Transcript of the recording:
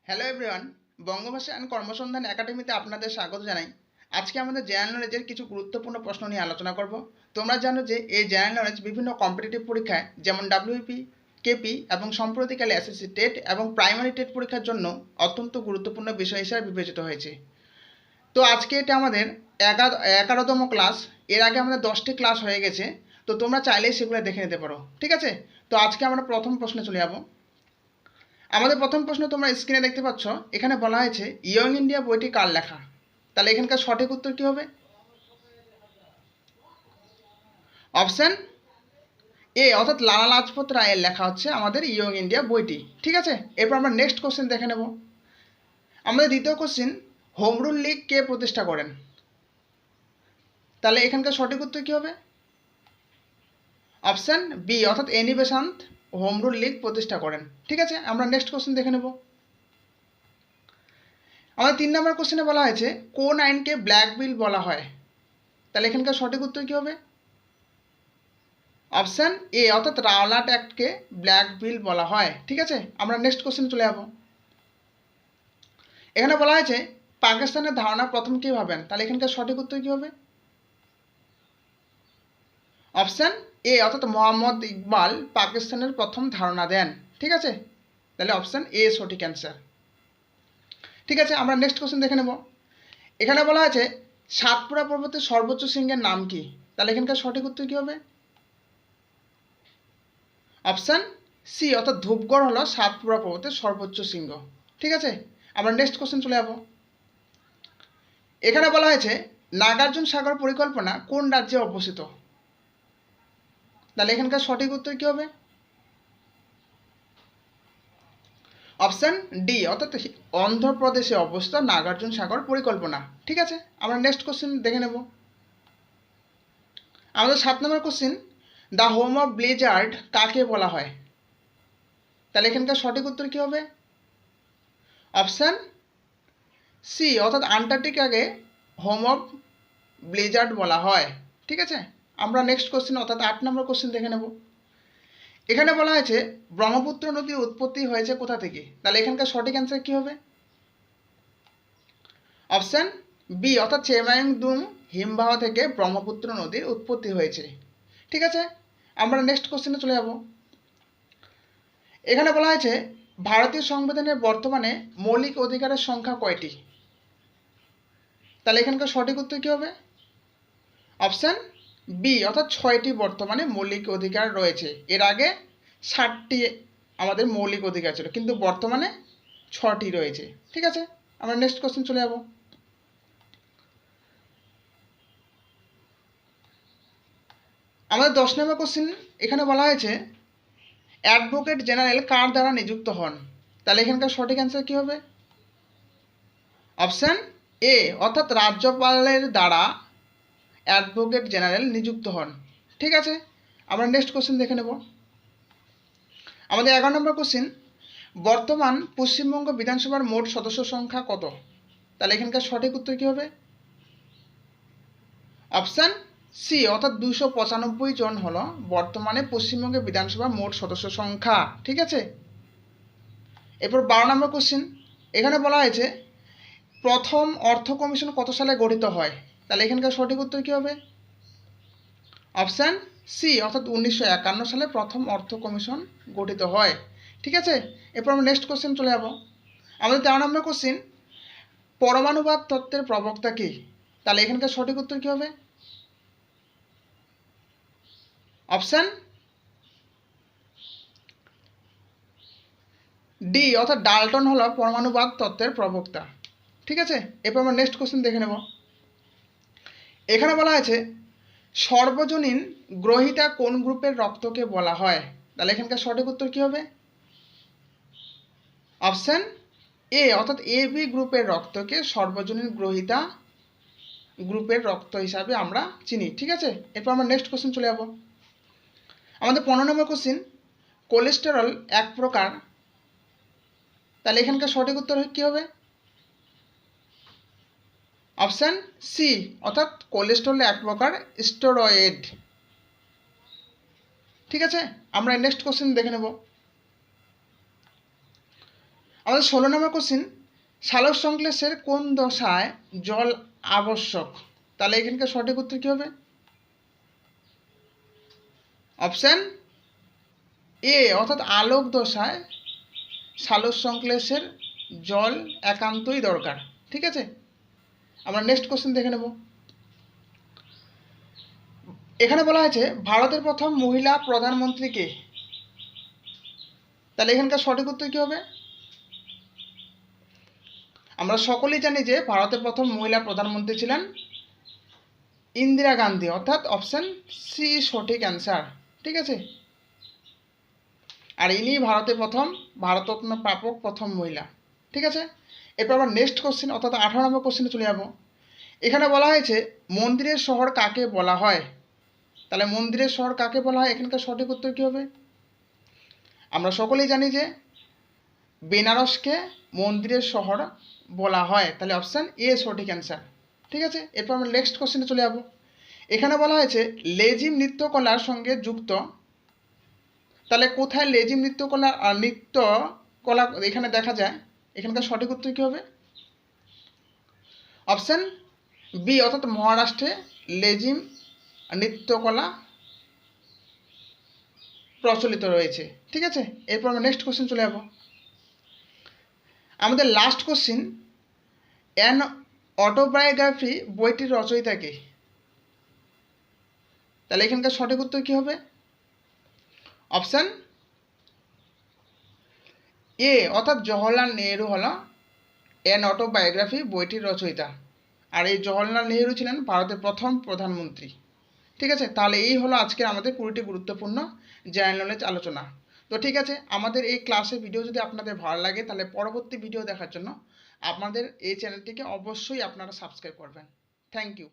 Hello everyone, Bangabhasha and কর্মসন্ধান একাডেমিতে আপনাদের স্বাগত জানাই। আজকে আমাদের জেনারেল নলেজের কিছু গুরুত্বপূর্ণ প্রশ্ন নিয়ে আলোচনা করব। তোমরা জানো যে এই জেনারেল নলেজ বিভিন্ন কম্পিটিটিভ পরীক্ষায় যেমন ডাব্লিউপি, কেপি এবং সম্প্রতিকালে এসএসসি টেট এবং প্রাইমারি টেট পরীক্ষার জন্য অত্যন্ত গুরুত্বপূর্ণ বিষয় হিসেবে বিবেচিত হয়েছে। তো আজকে এটা আমাদের 11তম ক্লাস। এর আগে আমাদের 10টি ক্লাস হয়ে গেছে, তো তোমরা চাইলেই সেগুলো দেখে নিতে পারো, ঠিক আছে? তো আজকে আমরা প্রথম প্রশ্নে চলে যাব। আমাদের প্রথম প্রশ্ন তোমরা স্ক্রিনে দেখতে পাচ্ছ। এখানে বলা হয়েছে ইয়ং ইন্ডিয়া বইটি কার লেখা? তাহলে এখানকার সঠিক উত্তর কি হবে? অপশান এ অর্থাৎ লালা লাজপত রায়ের লেখা হচ্ছে আমাদের ইয়ং ইন্ডিয়া বইটি, ঠিক আছে? এরপর আমরা নেক্সট কোশ্চেন দেখে নেব। আমাদের দ্বিতীয় কোশ্চেন, হোম রুল লীগ কে প্রতিষ্ঠা করেন? তাহলে এখানকার সঠিক উত্তর কি হবে? অপশান বি অর্থাৎ any Besant home rule League প্রতিষ্ঠা করেন, ঠিক আছে? আমরা নেক্সট কোশ্চেন দেখে নেব। আমাদের 3 নম্বর কোশ্চেনে বলা হয়েছে কোন আইনকে ব্ল্যাক বিল বলা হয়? তাহলে এখানকার সঠিক উত্তর কি হবে? অপশান এ অর্থাৎ রাওলাট অ্যাক্টকে ব্ল্যাক বিল বলা হয়, ঠিক আছে? আমরা নেক্সট কোশ্চেন চলে যাব। এখানে বলা হয়েছে পাকিস্তানের ধারণা প্রথম কে ভাবেন? তাহলে এখানকার সঠিক উত্তর কি হবে? অপশান এ অর্থাৎ মোহাম্মদ ইকবাল পাকিস্তানের প্রথম ধারণা দেন, ঠিক আছে? তাহলে অপশান এ সঠিক অ্যান্সার, ঠিক আছে? আমরা নেক্সট কোশ্চেন দেখে নেব। এখানে বলা আছে সাতপুরা পর্বতের সর্বোচ্চ শৃঙ্গের নাম কি? তাহলে এখানকার সঠিক উত্তর কি হবে? অপশান সি অর্থাৎ ধূপগড় হলো সাতপুরা পর্বতের সর্বোচ্চ শৃঙ্গ, ঠিক আছে? আমরা নেক্সট কোশ্চেন চলে যাব। এখানে বলা হয়েছে নাগার্জুন সাগর পরিকল্পনা কোন রাজ্যে অবস্থিত? তাহলে এখানকার সঠিক উত্তর কি হবে? অপশান ডি অর্থাৎ অন্ধ্রপ্রদেশে অবস্থিত নাগার্জুন সাগর পরিকল্পনা, ঠিক আছে? আমরা নেক্সট কোশ্চেন দেখে নেব। আমাদের 7 নম্বর question, the home of blizzard কাকে বলা হয়? তাহলে এখানকার সঠিক উত্তর কি হবে? অপশান সি অর্থাৎ আন্টার্কটিকাকে হোম অফ ব্লিজার্ড বলা হয়, ঠিক আছে? আমরা নেক্সট কোশ্চেন অর্থাৎ 8 নম্বর কোশ্চেন দেখে নেব। এখানে বলা হয়েছে ব্রহ্মপুত্র নদীর উৎপত্তি হয়েছে কোথা থেকে? তাহলে এখানকার সঠিক অ্যান্সার কি হবে? অপশান বি অর্থাৎ চেমাইংদুং হিমবাহ থেকে ব্রহ্মপুত্র নদীর উৎপত্তি হয়েছে, ঠিক আছে? আমরা নেক্সট কোশ্চেনে চলে যাব। এখানে বলা হয়েছে ভারতীয় সংবিধানের বর্তমানে মৌলিক অধিকারের সংখ্যা কয়টি? তাহলে এখানকার সঠিক উত্তর কি হবে? অপশান বি অর্থাৎ 6টি বর্তমানে মৌলিক অধিকার রয়েছে। এর আগে 60টি আমাদের মৌলিক অধিকার ছিল, কিন্তু বর্তমানে 6টি রয়েছে, ঠিক আছে? আমরা নেক্সট কোশ্চেন চলে যাব। আমাদের 10 নম্বর কোশ্চেন। এখানে বলা হয়েছে অ্যাডভোকেট জেনারেল কার দ্বারা নিযুক্ত হন? তাহলে এখানকার সঠিক অ্যান্সার কি হবে? অপশান এ অর্থাৎ রাজ্যপালের দ্বারা অ্যাডভোকেট জেনারেল নিযুক্ত হন, ঠিক আছে? আমরা নেক্সট কোশ্চেন দেখে নেব। আমাদের 11 নম্বর কোশ্চেন, বর্তমান পশ্চিমবঙ্গ বিধানসভার মোট সদস্য সংখ্যা কত? তাহলে এখানকার সঠিক উত্তর কি হবে? অপশান সি অর্থাৎ 295 জন হলো বর্তমানে পশ্চিমবঙ্গ বিধানসভার মোট সদস্য সংখ্যা, ঠিক আছে? এরপর 12 নম্বর কোশ্চেন। এখানে বলা হয়েছে প্রথম অর্থ কমিশন কত সালে গঠিত হয়? তাহলে এখানকার সঠিক উত্তর কি হবে? অপশান সি অর্থাৎ 1951 সালে প্রথম অর্থ কমিশন গঠিত হয়, ঠিক আছে? এরপর আমরা নেক্সট কোশ্চেন চলে যাব। আমাদের 13 নম্বর কোশ্চেন, পরমাণুবাদ তত্ত্বের প্রবক্তা কে? তাহলে এখানকার সঠিক উত্তর কি হবে? অপশান ডি অর্থাৎ ডাল্টন হলো পরমাণুবাদ তত্ত্বের প্রবক্তা, ঠিক আছে? এরপর আমরা নেক্সট কোশ্চেন দেখে নেব। এখানে বলা আছে সর্বজনীন গ্রহিতা কোন গ্রুপের রক্তকে বলা হয়? তাহলে এখানকার সঠিক উত্তর কি হবে? অপশান এ অর্থাৎ এ বি গ্রুপের রক্তকে সর্বজনীন গ্রহিতা গ্রুপের রক্ত হিসাবে আমরা চিনি, ঠিক আছে? এরপর আমরা নেক্সট কোশ্চেন চলে যাব। আমাদের 15 নম্বর কোশ্চেন, কোলেস্টেরল এক প্রকার। তাহলে এখানকার সঠিক উত্তর কি হবে? অপশান সি অর্থাৎ কোলেস্টেরল এক প্রকার স্টেরয়েড, ঠিক আছে? আমরা নেক্সট কোশ্চেন দেখে নেব। আমাদের 16 নম্বর কোশ্চিন, সালোক সংশ্লেষের কোন দশায় জল আবশ্যক? তাহলে এখানকার সঠিক উত্তর কী হবে? অপশান এ অর্থাৎ আলোক দশায় সালোক সংশ্লেষের জল একান্তই দরকার। ঠিক আছে, আমরা নেক্সট কোশ্চেন দেখে নেব। এখানে বলা হয়েছে ভারতের প্রথম মহিলা প্রধানমন্ত্রী কে? তাহলে এখানকার সঠিক উত্তর কী হবে? আমরা সকলেই জানি যে ভারতের প্রথম মহিলা প্রধানমন্ত্রী ছিলেন ইন্দিরা গান্ধী, অর্থাৎ অপশান সি সঠিক অ্যান্সার। ঠিক আছে, আর ইনি ভারতের প্রথম ভারতরত্ন প্রাপক প্রথম মহিলা। ঠিক আছে, এরপর আবার নেক্সট কোশ্চেন অর্থাৎ 18 নম্বর কোশ্চেনে চলে যাব। এখানে বলা হয়েছে মন্দিরের শহর কাকে বলা হয়? তাহলে মন্দিরের শহর কাকে বলা হয়? এখানকার সঠিক উত্তর কী হবে? আমরা সকলেই জানি যে বেনারসকে মন্দিরের শহর বলা হয়, তাহলে অপশান এ সঠিক অ্যান্সার। ঠিক আছে, এরপর আমরা নেক্সট কোশ্চেনে চলে যাব। এখানে বলা হয়েছে লেজিম নৃত্যকলার সঙ্গে যুক্ত, তাহলে কোথায় লেজিম নৃত্যকলা এখানে দেখা যায়? এখানকার সঠিক উত্তর কী হবে? অপশান বি অর্থাৎ মহারাষ্ট্রে লেজিম নৃত্যকলা প্রচলিত রয়েছে। ঠিক আছে, এরপর আমরা নেক্সট কোশ্চেন চলে যাব। আমাদের লাস্ট কোশ্চিন, অ্যান অটোবায়োগ্রাফি বইটির রচয়িতা কে? তাহলে এখানকার সঠিক উত্তর কী হবে? অপশান এ অর্থাৎ জওহরলাল নেহেরু হল অ্যান অটোবায়োগ্রাফি বইটির রচয়িতা, আর এই জওহরলাল নেহেরু ছিলেন ভারতের প্রথম প্রধানমন্ত্রী। ঠিক আছে, তাহলে এই হলো আজকের আমাদের 20টি গুরুত্বপূর্ণ জেনারেল নলেজ আলোচনা। তো ঠিক আছে, আমাদের এই ক্লাসের ভিডিও যদি আপনাদের ভালো লাগে তাহলে পরবর্তী ভিডিও দেখার জন্য আমাদের এই চ্যানেলটিকে অবশ্যই আপনারা সাবস্ক্রাইব করবেন। Thank you.